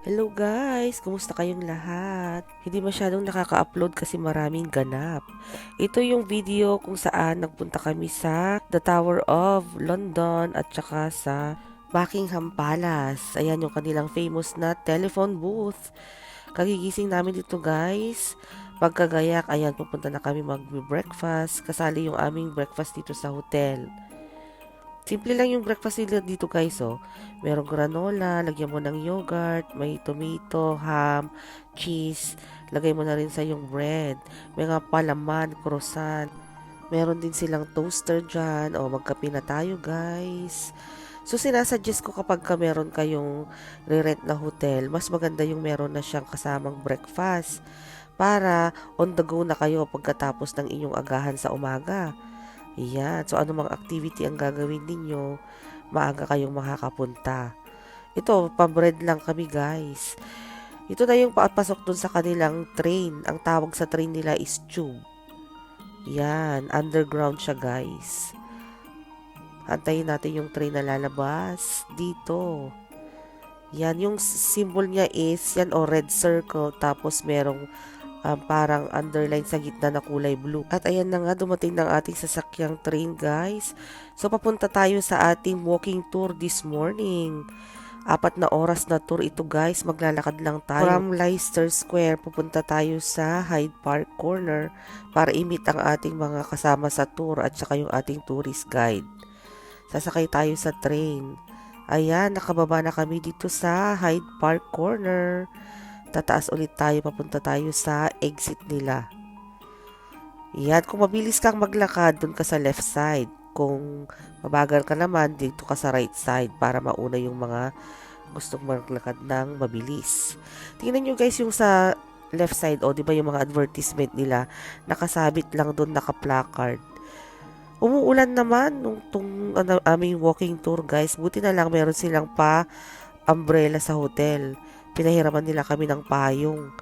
Hello guys! Kumusta kayong lahat? Hindi masyadong nakaka-upload kasi maraming ganap. Ito yung video kung saan nagpunta kami sa The Tower of London at saka sa Buckingham Palace. Ayan yung kanilang famous na telephone booth. Kagigising namin dito guys. Pagkagayak, ayan pupunta na kami mag-breakfast. Kasali yung aming breakfast dito sa hotel. Simple lang yung breakfast nila dito guys, oh. Merong granola, lagyan mo ng yogurt, may tomato, ham, cheese. Lagay mo na rin sa yung bread. May nga palaman, croissant. Meron din silang toaster dyan. O, magkape na tayo guys. So, sinasuggest ko kapag meron kayong re-rent na hotel, mas maganda yung meron na siyang kasamang breakfast. Para on the go na kayo pagkatapos ng inyong agahan sa umaga. Ayan. So, ano mang activity ang gagawin ninyo, maaga kayong makakapunta. Ito, pabread lang kami, guys. Ito na yung papasok dun sa kanilang train. Ang tawag sa train nila is tube. Yan. Underground siya, guys. Antayin natin yung train na lalabas dito. Yan. Yung symbol niya is, yan o, red circle. Tapos, merong parang underline sa gitna na kulay blue. At ayan na nga, dumating ng ating sasakyang train guys. So papunta tayo sa ating walking tour this morning. 4 oras na tour ito guys, maglalakad lang tayo. From Leicester Square, pupunta tayo sa Hyde Park Corner para i-meet ang ating mga kasama sa tour at saka yung ating tourist guide. Sasakay tayo sa train. Ayan, nakababa na kami dito sa Hyde Park Corner. Tataas ulit tayo, papunta tayo sa exit nila. Yan, kung mabilis kang maglakad, dun ka sa left side. Kung mabagal ka naman, dito ka sa right side para mauna yung mga gustong maglakad ng mabilis. Tingnan nyo guys yung sa left side, di ba yung mga advertisement nila, nakasabit lang dun, naka-placard. Umuulan naman nung aming walking tour guys. Buti na lang meron silang umbrella sa hotel. Pinahiraman nila kami ng payong.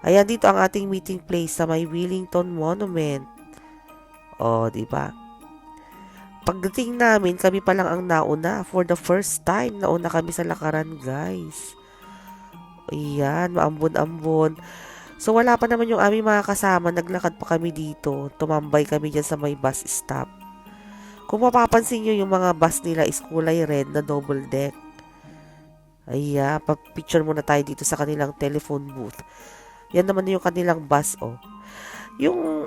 Ayan, dito ang ating meeting place sa may Wellington Monument. Di ba? Pagdating namin, kami pa lang ang nauna. For the first time, nauna kami sa lakaran, guys. Ayan, maambon-ambon. So, wala pa naman yung aming mga kasama. Naglakad pa kami dito. Tumambay kami dyan sa may bus stop. Kung mapapansin nyo, yung mga bus nila is kulay red na double deck. Ayan, pa-picture muna tayo dito sa kanilang telephone booth. Yan naman yung kanilang bus, oh. Yung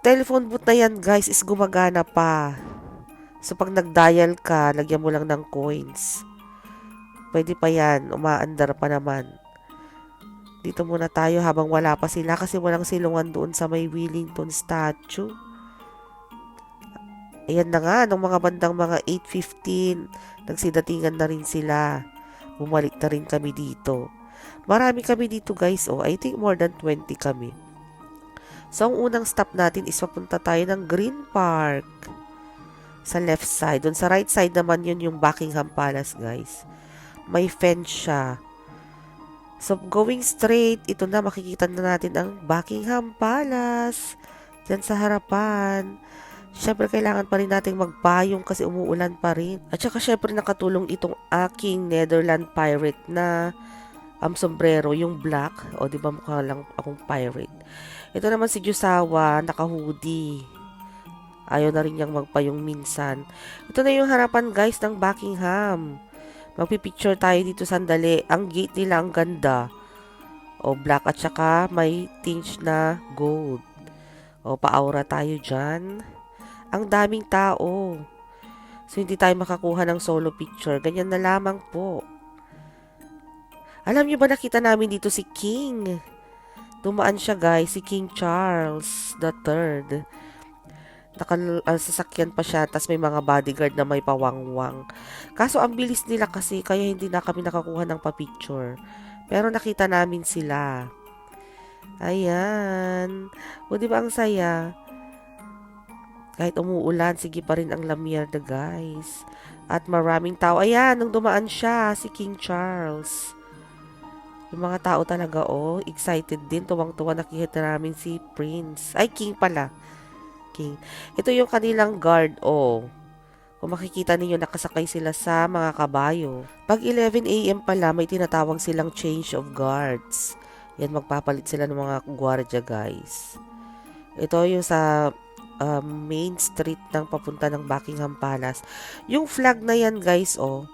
telephone booth na yan, guys, is gumagana pa. So, pag nag-dial ka, lagyan mo lang ng coins. Pwede pa yan, umaandar pa naman. Dito muna tayo habang wala pa sila kasi walang silungan doon sa may Wellington statue. Ayan na nga, nung mga bandang mga 8:15, nagsidatingan na rin sila. Bumalik na rin kami dito. Marami kami dito guys, I think more than 20 kami. So, ang unang stop natin is papunta tayo ng Green Park. Sa left side. Doon sa right side naman yun yung Buckingham Palace guys. May fence siya. So, going straight, ito na, makikita na natin ang Buckingham Palace. Diyan sa harapan. Siyempre, kailangan pa rin nating magpayong kasi umuulan pa rin. At saka, siyempre, nakatulong itong aking Netherland pirate na sombrero, yung black. Di ba mukha lang akong pirate. Ito naman si Jusawa, naka-hoodie. Ayaw na rin niyang magpayong minsan. Ito na yung harapan, guys, ng Buckingham. Magpipicture tayo dito sandali. Ang gate nila, ang ganda. Black at saka may tinge na gold. Pa-aura tayo dyan. Ang daming tao. So, hindi tayo makakuha ng solo picture. Ganyan na lamang po. Alam niyo ba nakita namin dito si King? Dumaan siya guys, si King Charles III. Sasakyan pa siya, tas may mga bodyguard na may pawangwang. Kaso ang bilis nila kasi, kaya hindi na kami nakakuha ng pa-picture. Pero nakita namin sila. Ayan. Di ba ang saya? Kahit umuulan, sige pa rin ang lamierda, guys. At maraming tao. Ayan, nung dumaan siya, si King Charles. Yung mga tao talaga, excited din. Tuwang-tuwa, nakikita namin si Prince. Ay, King pala. King. Ito yung kanilang guard, Kung makikita ninyo, nakasakay sila sa mga kabayo. Pag 11 a.m. pala, may tinatawag silang change of guards. Yan, magpapalit sila ng mga gwardiya, guys. Ito yung sa main street ng papunta ng Buckingham Palace. Yung flag na yan, guys, oh.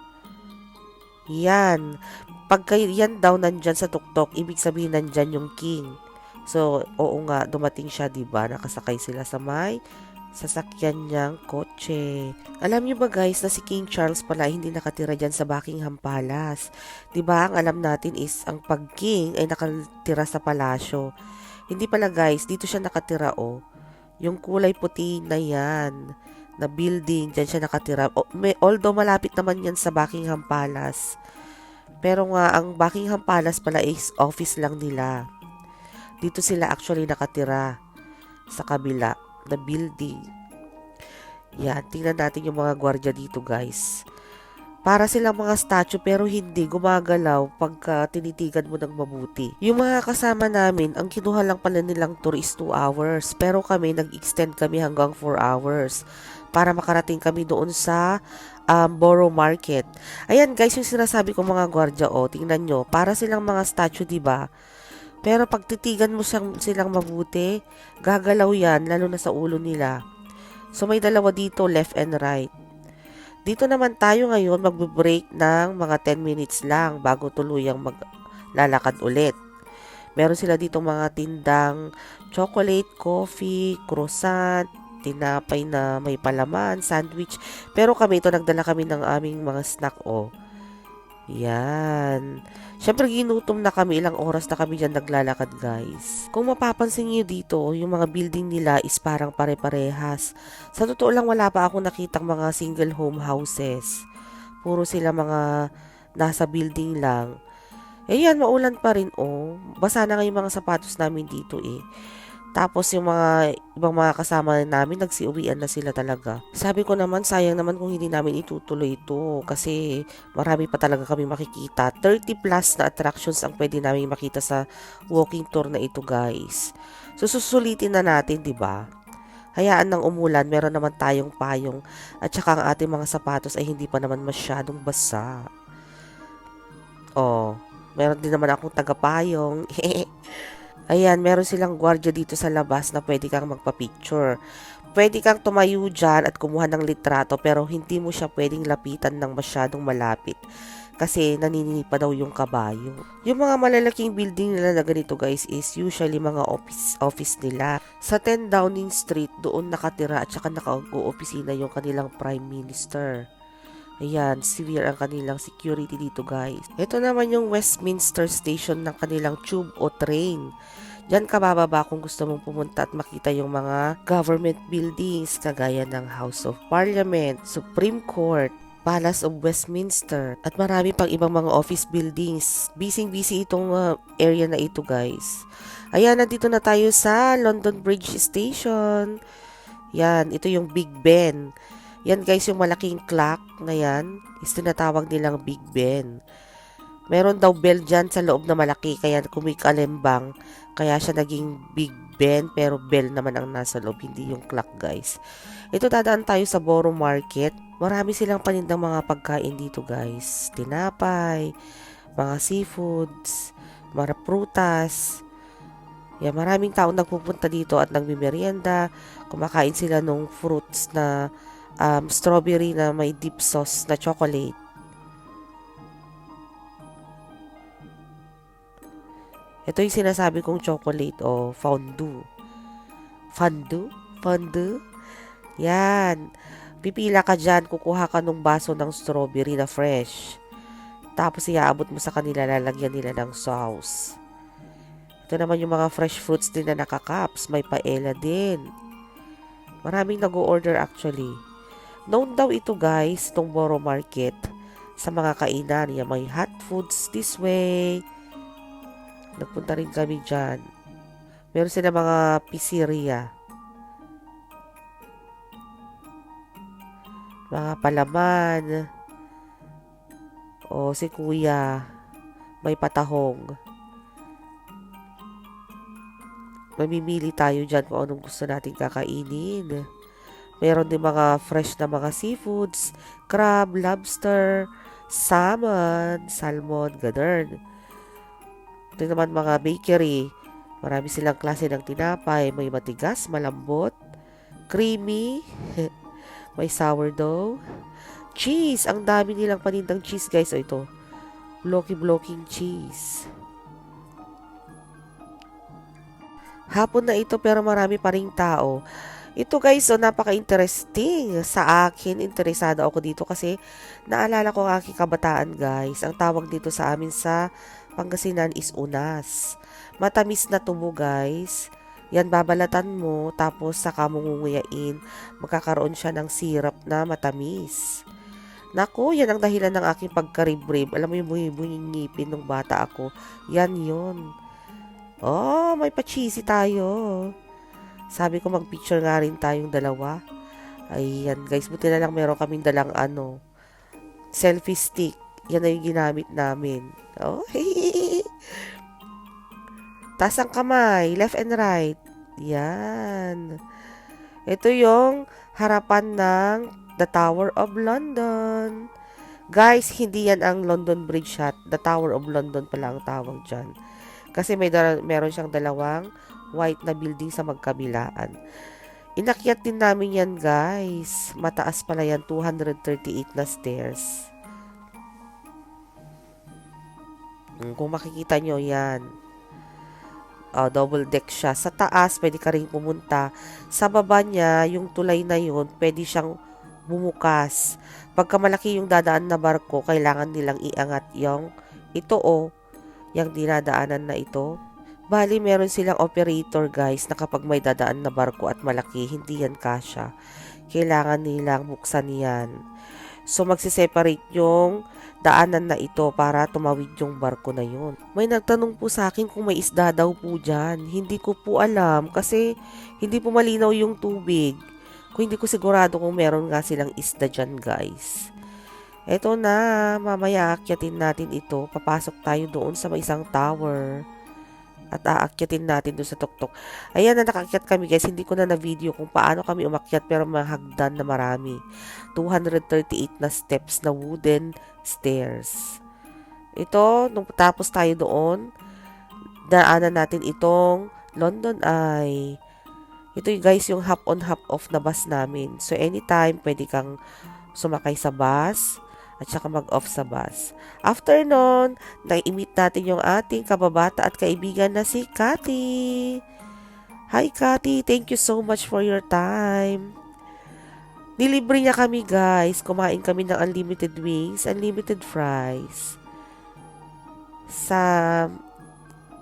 Yan. Pagka yan daw nandyan sa tuktok, ibig sabihin nandyan yung king. So, oo nga, dumating siya, diba? Nakasakay sila sa may sasakyan niyang kotse. Alam niyo ba guys na si King Charles pala hindi nakatira dyan sa Buckingham Palace? Diba ang alam natin is ang pag-king ay nakatira sa palasyo. Hindi pala guys, dito siya nakatira oh. Yung kulay puti na yan, na building, dyan siya nakatira. Although malapit naman yan sa Buckingham Palace. Pero nga, ang Buckingham Palace pala is office lang nila. Dito sila actually nakatira sa kabila na building. Yan, tingnan natin yung mga gwardiya dito guys. Para silang mga statue pero hindi gumagalaw pagka tinitigan mo ng mabuti. Yung mga kasama namin, ang kinuha lang pala nilang tour is 2 hours. Pero kami, nag-extend kami hanggang 4 hours para makarating kami doon sa Borough Market. Ayan guys, yung sinasabi ko mga gwardiya, oh, tingnan nyo, para silang mga statue, diba? Pero pag titigan mo silang mabuti, gagalaw yan, lalo na sa ulo nila. So may dalawa dito, left and right. Dito naman tayo ngayon magbe-break ng mga 10 minutes lang bago tuluyang maglalakad ulit. Meron sila dito mga tindang chocolate, coffee, croissant, tinapay na may palaman, sandwich. Pero kami ito, nagdala kami ng aming mga snack, oh. Yan. Siyempre, ginutom na kami. Ilang oras na kami dyan naglalakad, guys. Kung mapapansin niyo dito, yung mga building nila is parang pare-parehas. Sa totoo lang, wala pa ako nakitang mga single home houses. Puro sila mga nasa building lang. Eh yan, maulan pa rin, oh. Basa na nga yung mga sapatos namin dito, eh. Tapos yung mga ibang mga kasama namin, nagsiuwian na sila talaga. Sabi ko naman, sayang naman kung hindi namin itutuloy ito kasi marami pa talaga kami makikita. 30 plus na attractions ang pwede namin makita sa walking tour na ito guys. So susulitin na natin, di ba? Hayaan ng umulan, meron naman tayong payong at saka ang ating mga sapatos ay hindi pa naman masyadong basa. Oh, meron din naman akong tagapayong. Ayan, meron silang gwardiya dito sa labas na pwede kang magpa-picture. Pwede kang tumayo dyan at kumuha ng litrato pero hindi mo siya pwedeng lapitan ng masyadong malapit kasi naniningip pa daw yung kabayo. Yung mga malalaking building nila na ganito guys is usually mga office nila. Sa 10 Downing Street, doon nakatira at saka naka-opisina yung kanilang Prime Minister. Ayan, severe ang kanilang security dito guys. Ito naman yung Westminster Station ng kanilang tube o train. Diyan ka bababa kung gusto mong pumunta at makita yung mga government buildings kagaya ng House of Parliament, Supreme Court, Palace of Westminster, at marami pang ibang mga office buildings. Busy-busy itong area na ito guys. Ayan, nandito na tayo sa London Bridge Station. Yan, ito yung Big Ben. Yan guys, yung malaking clock na yan is tinatawag nilang Big Ben. Meron daw bell dyan sa loob na malaki, kaya kumikalembang, kaya siya naging Big Ben, pero bell naman ang nasa loob, hindi yung clock guys. Ito, dadaan tayo sa Borough Market. Marami silang panindang mga pagkain dito guys. Tinapay, mga seafoods, mga prutas. Yan, maraming tao nagpupunta dito at nagmimerienda. Kumakain sila ng fruits na strawberry na may deep sauce na chocolate. Ito yung sinasabi kong chocolate o fondue. Fondue? Fondue? Yan. Pipila ka dyan, kukuha ka ng baso ng strawberry na fresh. Tapos iaabot mo sa kanila, lalagyan nila ng sauce. Ito naman yung mga fresh fruits din na nakakaps. May paella din. Maraming nag-o-order actually. Known daw ito guys, itong Borough Market, sa mga kainan. Yan, may hot foods this way. Nagpunta rin kami dyan. Meron sila mga pizzeria. Mga palaman. O si kuya, may patahong. Mamimili tayo dyan kung anong gusto nating kakainin. Meron din mga fresh na mga seafoods, crab, lobster, salmon, ganun. Ito naman mga bakery. Marami silang klase ng tinapay. May matigas, malambot, creamy, may sourdough, cheese. Ang dami nilang panindang cheese, guys. O ito, blocky-blocking cheese. Hapon na ito pero marami pa ring tao. Ito guys, so napaka-interesting sa akin. Interesado ako dito kasi naalala ko ang aking kabataan guys. Ang tawag dito sa amin sa Pangasinan is unas. Matamis na tubo guys. Yan babalatan mo tapos saka mo ngunguyain. Magkakaroon siya ng syrup na matamis. Naku, yan ang dahilan ng aking pagkaribrib. Alam mo yung buhi-buhing ngipin nung bata ako. Yan yun. Oh, may pa-cheesy tayo. Sabi ko mag-picture nga rin tayong dalawa. Ayan guys, buti na lang meron kaming dalang selfie stick. Yan na yung ginamit namin. Oh, taas ang kamay, left and right. Yan. Ito yung harapan ng The Tower of London. Guys, hindi yan ang London Bridge shot. The Tower of London pala ang tawag dyan. Kasi meron siyang dalawang white na building sa magkabilaan. Inakyat din namin yan, guys. Mataas pala yan, 238 na stairs. Kung makikita nyo yan. Double deck siya. Sa taas, pwede ka rin pumunta. Sa baba niya, yung tulay na yun, pwede siyang bumukas. Pagka malaki yung dadaan na barko, kailangan nilang iangat yung yung dinadaanan na ito. Bali, meron silang operator guys na kapag may dadaan na barko at malaki, hindi yan kasya. Kailangan nilang buksan yan. So, magsiseparate yung daanan na ito para tumawid yung barko na yun. May nagtanong po sa akin kung may isda daw po dyan. Hindi ko po alam kasi hindi po malinaw yung tubig. Kung hindi ko sigurado kung meron nga silang isda dyan guys. Eto na, mamaya aakyatin natin ito. Papasok tayo doon sa may isang tower. At aakyatin natin doon sa tuktok. Ayan na, nakakyat kami guys. Hindi ko na video kung paano kami umakyat pero mahagdan na marami. 238 na steps na wooden stairs. Ito, nung tapos tayo doon, daanan natin itong London Eye. Ito guys, yung hop on hop off na bus namin. So anytime, pwede kang sumakay sa bus at saka mag-off sa bus. After nun, nai-meet natin yung ating kababata at kaibigan na si Cathy. Hi Cathy, thank you so much for your time. Nilibre niya kami guys. Kumain kami ng unlimited wings, unlimited fries. Sa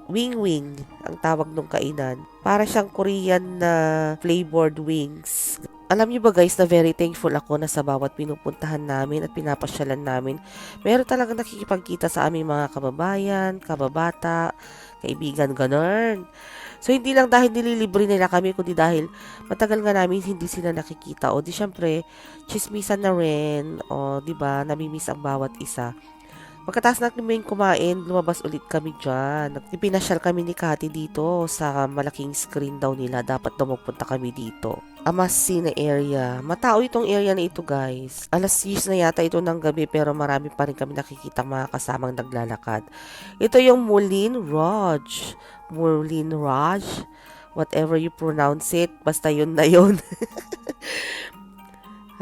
Wing Wing, ang tawag ng kainan. Para siyang Korean na flavored wings. Alam niyo ba guys na very thankful ako na sa bawat pinupuntahan namin at pinapasyalan namin, meron talagang nakikipagkita sa aming mga kababayan, kababata, kaibigan, ganun. So, hindi lang dahil nililibre nila kami, kundi dahil matagal nga namin hindi sila nakikita. O di syempre, chismisan na rin. O di ba, namimiss ang bawat isa. Pagkatapos natin kumain, lumabas ulit kami dyan. Ipinasyal kami ni Cathy dito sa malaking screen daw nila. Dapat daw magpunta kami dito. Amasi na area. Matao itong area na ito guys. Alas 6 na yata ito ng gabi pero marami pa rin kami nakikita mga kasamang naglalakad. Ito yung Moulin Rouge. Moulin Rouge. Whatever you pronounce it. Basta yun na yun.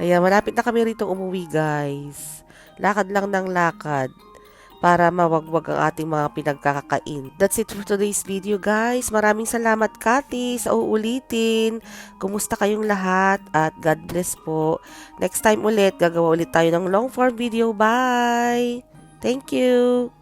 Ayan, malapit na kami rito umuwi guys. Lakad lang ng lakad para mawagwag ang ating mga pinagkakakain. That's it for today's video guys. Maraming salamat Cathy sa uulitin. Kumusta kayong lahat at God bless po. Next time ulit, gagawa ulit tayo ng long form video. Bye! Thank you!